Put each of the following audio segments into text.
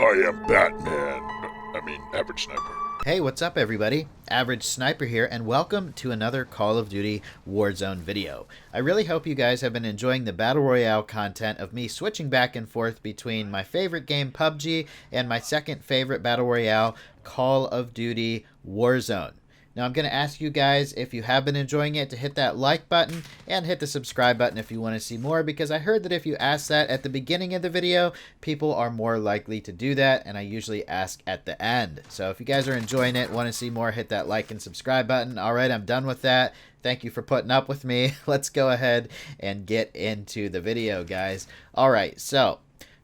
I am Batman. Average Sniper. Hey, what's up everybody? Average Sniper here, and welcome to another Call of Duty Warzone video. I really hope you guys have been enjoying the Battle Royale content of me switching back and forth between my favorite game PUBG and my second favorite Battle Royale, Call of Duty Warzone. Now I'm going to ask you guys, if you have been enjoying it, to hit that like button and hit the subscribe button if you want to see more, because I heard that if you ask that at the beginning of the video, people are more likely to do that, and I usually ask at the end. So if you guys are enjoying it, want to see more, hit that like and subscribe button. Alright, I'm done with that. Thank you for putting up with me. Let's go ahead and get into the video, guys. Alright, so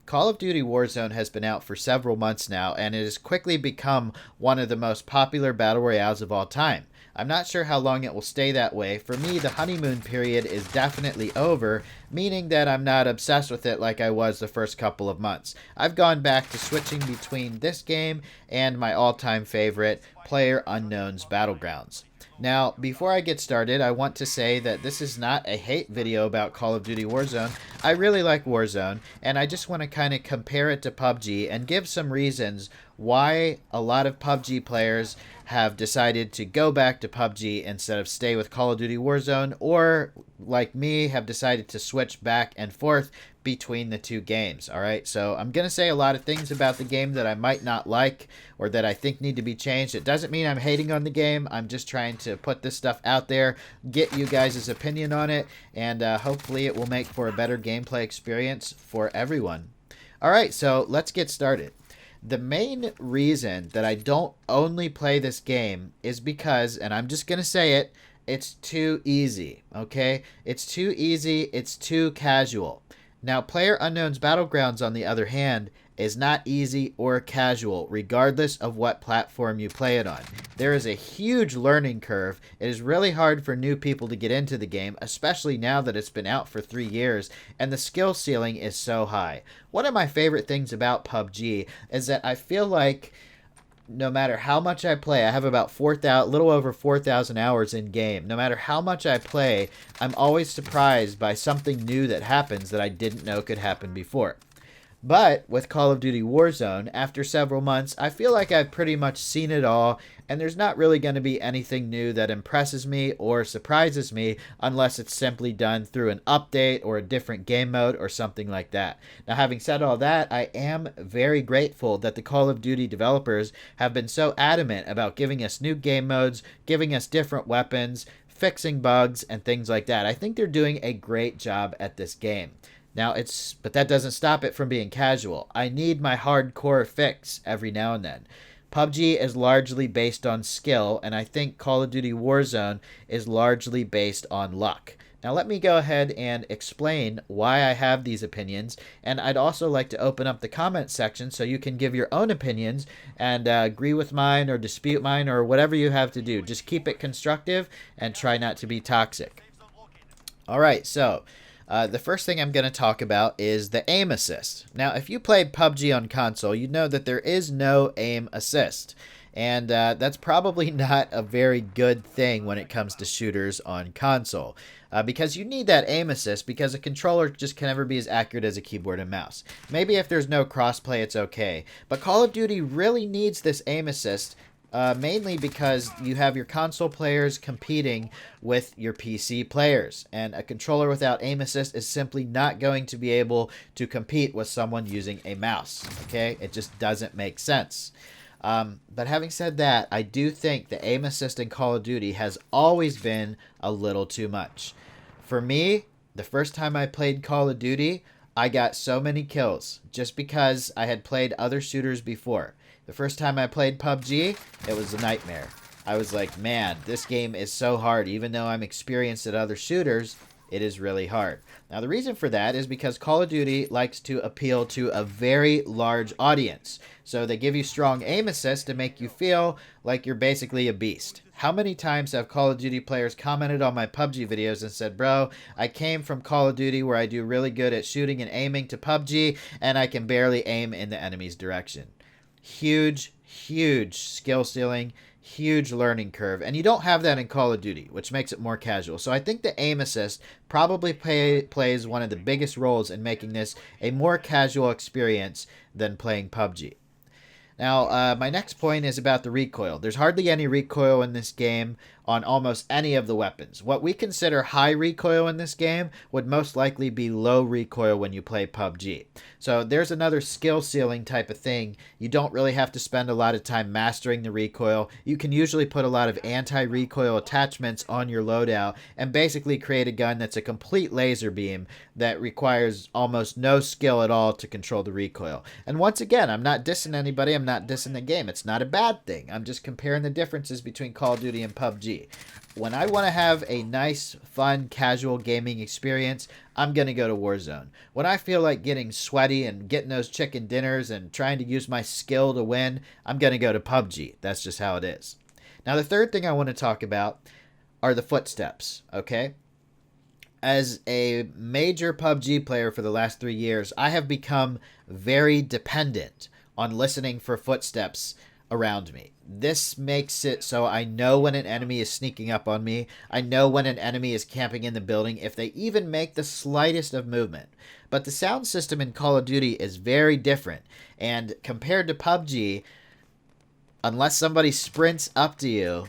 Call of Duty Warzone has been out for several months now, and it has quickly become one of the most popular battle royales of all time. I'm not sure how long it will stay that way. For me, the honeymoon period is definitely over, meaning that I'm not obsessed with it like I was the first couple of months. I've gone back to switching between this game and my all-time favorite, PlayerUnknown's Battlegrounds. Now, before I get started, I want to say that this is not a hate video about Call of Duty Warzone. I really like Warzone, and I just want to kind of compare it to PUBG and give some reasons why a lot of PUBG players have decided to go back to PUBG instead of stay with Call of Duty Warzone, or like me, have decided to switch back and forth between the two games. Alright, so I'm going to say a lot of things about the game that I might not like or that I think need to be changed. It doesn't mean I'm hating on the game. I'm just trying to put this stuff out there, get you guys' opinion on it, and hopefully it will make for a better gameplay experience for everyone. Alright, so let's get started. The main reason that I don't only play this game is because, and I'm just going to say it, it's too easy, okay? It's too easy, it's too casual. Now, PlayerUnknown's Battlegrounds, on the other hand, is not easy or casual, regardless of what platform you play it on. There is a huge learning curve. It is really hard for new people to get into the game, especially now that it's been out for 3 years, and the skill ceiling is so high. One of my favorite things about PUBG is that I feel like no matter how much I play, I have about little over 4,000 hours in game. No matter how much I play, I'm always surprised by something new that happens that I didn't know could happen before. But with Call of Duty Warzone, after several months, I feel like I've pretty much seen it all, and there's not really going to be anything new that impresses me or surprises me unless it's simply done through an update or a different game mode or something like that. Now, having said all that, I am very grateful that the Call of Duty developers have been so adamant about giving us new game modes, giving us different weapons, fixing bugs, and things like that. I think they're doing a great job at this game. Now, but that doesn't stop it from being casual. I need my hardcore fix every now and then. PUBG is largely based on skill, and I think Call of Duty Warzone is largely based on luck. Now, let me go ahead and explain why I have these opinions, and I'd also like to open up the comment section so you can give your own opinions and agree with mine or dispute mine or whatever you have to do. Just keep it constructive and try not to be toxic. Alright, so the first thing I'm going to talk about is the aim assist. Now, if you played PUBG on console, you know that there is no aim assist. And that's probably not a very good thing when it comes to shooters on console. Because you need that aim assist, because a controller just can never be as accurate as a keyboard and mouse. Maybe if there's no crossplay, it's okay. But Call of Duty really needs this aim assist, mainly because you have your console players competing with your PC players, and a controller without aim assist is simply not going to be able to compete with someone using a mouse. Okay, it just doesn't make sense. But having said that, I do think the aim assist in Call of Duty has always been a little too much. For me, the first time I played Call of Duty, I got so many kills just because I had played other shooters before. The first time I played PUBG, it was a nightmare. I was like, man, this game is so hard. Even though I'm experienced at other shooters, it is really hard. Now, the reason for that is because Call of Duty likes to appeal to a very large audience. So they give you strong aim assist to make you feel like you're basically a beast. How many times have Call of Duty players commented on my PUBG videos and said, bro, I came from Call of Duty where I do really good at shooting and aiming to PUBG, and I can barely aim in the enemy's direction. Huge skill ceiling, huge learning curve, and you don't have that in Call of Duty, which makes it more casual. So I think the aim assist probably plays one of the biggest roles in making this a more casual experience than playing PUBG. Now, my next point is about the recoil. There's hardly any recoil in this game on almost any of the weapons. What we consider high recoil in this game would most likely be low recoil when you play PUBG. So there's another skill ceiling type of thing. You don't really have to spend a lot of time mastering the recoil. You can usually put a lot of anti-recoil attachments on your loadout and basically create a gun that's a complete laser beam that requires almost no skill at all to control the recoil. And once again, I'm not dissing anybody. I'm not dissing the game. It's not a bad thing. I'm just comparing the differences between Call of Duty and PUBG. When I want to have a nice, fun, casual gaming experience, I'm going to go to Warzone. When I feel like getting sweaty and getting those chicken dinners and trying to use my skill to win, I'm going to go to PUBG. That's just how it is. Now, the third thing I want to talk about are the footsteps, okay? As a major PUBG player for the last 3 years, I have become very dependent on listening for footsteps around me. This makes it so I know when an enemy is sneaking up on me. I know when an enemy is camping in the building, if they even make the slightest of movement. But the sound system in Call of Duty is very different. And compared to PUBG, unless somebody sprints up to you,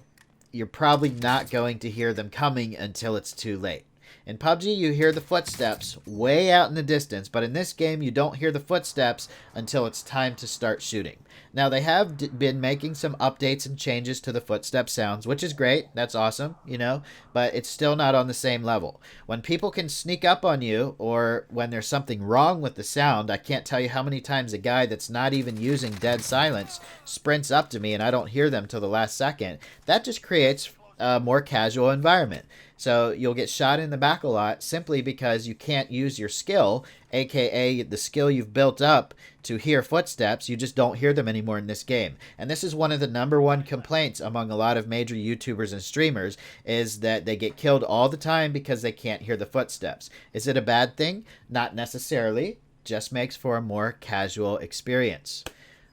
you're probably not going to hear them coming until it's too late. In PUBG, you hear the footsteps way out in the distance, but in this game, you don't hear the footsteps until it's time to start shooting. Now, they have been making some updates and changes to the footstep sounds, which is great. That's awesome, you know, but it's still not on the same level. When people can sneak up on you, or when there's something wrong with the sound, I can't tell you how many times a guy that's not even using dead silence sprints up to me and I don't hear them till the last second. That just creates a more casual environment. So you'll get shot in the back a lot simply because you can't use your skill, aka the skill you've built up to hear footsteps. You just don't hear them anymore in this game. And this is one of the #1 complaints among a lot of major YouTubers and streamers, is that they get killed all the time because they can't hear the footsteps. Is it a bad thing? Not necessarily. Just makes for a more casual experience.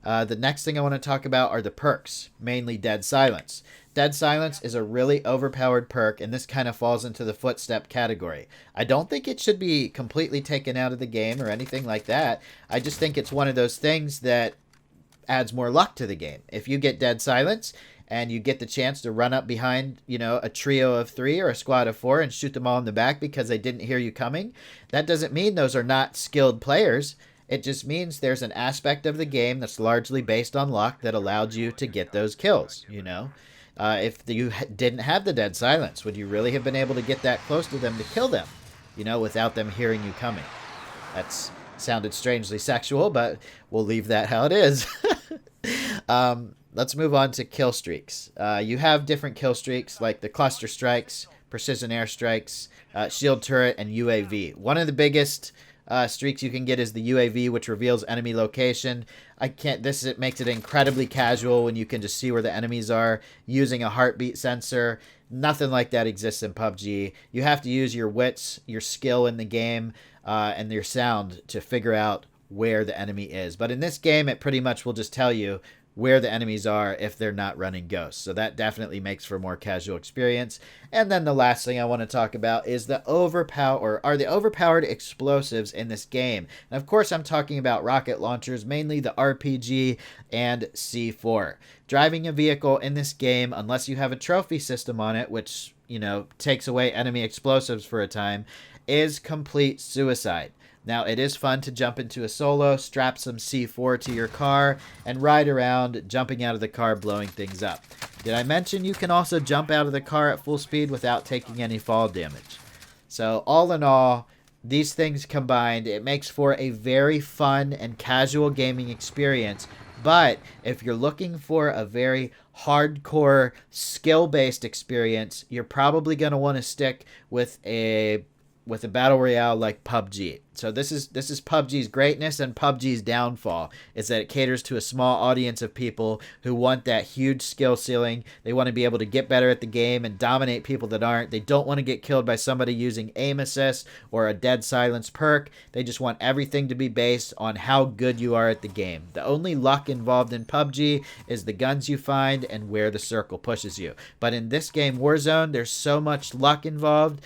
The next thing I want to talk about are the perks, mainly Dead Silence. Dead Silence is a really overpowered perk, and this kind of falls into the footstep category. I don't think it should be completely taken out of the game or anything like that. I just think it's one of those things that adds more luck to the game. If you get Dead Silence and you get the chance to run up behind, you know, a trio of 3 or a squad of 4 and shoot them all in the back because they didn't hear you coming, that doesn't mean those are not skilled players. It just means there's an aspect of the game that's largely based on luck that allowed you to get those kills, you know. If you didn't have the Dead Silence, would you really have been able to get that close to them to kill them, you know, without them hearing you coming? That's sounded strangely sexual, but we'll leave that how it is. Let's move on to kill streaks. You have different kill streaks like the cluster strikes, precision airstrikes, shield turret, and UAV. One of the biggest streaks you can get is the UAV, which reveals enemy location. It makes it incredibly casual when you can just see where the enemies are using a heartbeat sensor. Nothing like that exists in PUBG. You have to use your wits, your skill in the game, and your sound to figure out where the enemy is. But in this game, it pretty much will just tell you where the enemies are if they're not running ghosts. So that definitely makes for a more casual experience. And then the last thing I want to talk about is the overpowered explosives in this game. And of course, I'm talking about rocket launchers, mainly the RPG and C4. Driving a vehicle in this game, unless you have a trophy system on it, which, you know, takes away enemy explosives for a time, is complete suicide. Now, it is fun to jump into a solo, strap some C4 to your car, and ride around, jumping out of the car, blowing things up. Did I mention you can also jump out of the car at full speed without taking any fall damage? So, all in all, these things combined, it makes for a very fun and casual gaming experience. But if you're looking for a very hardcore, skill-based experience, you're probably going to want to stick with a battle royale like PUBG. So this is PUBG's greatness and PUBG's downfall, is that it caters to a small audience of people who want that huge skill ceiling. They want to be able to get better at the game and dominate people that aren't. They don't want to get killed by somebody using aim assist or a dead silence perk. They just want everything to be based on how good you are at the game. The only luck involved in PUBG is the guns you find and where the circle pushes you. But in this game, Warzone, there's so much luck involved.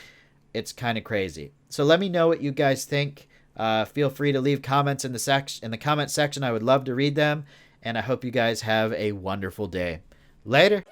It's kind of crazy. So let me know what you guys think. Feel free to leave comments in the comment section. I would love to read them. and I hope you guys have a wonderful day. Later.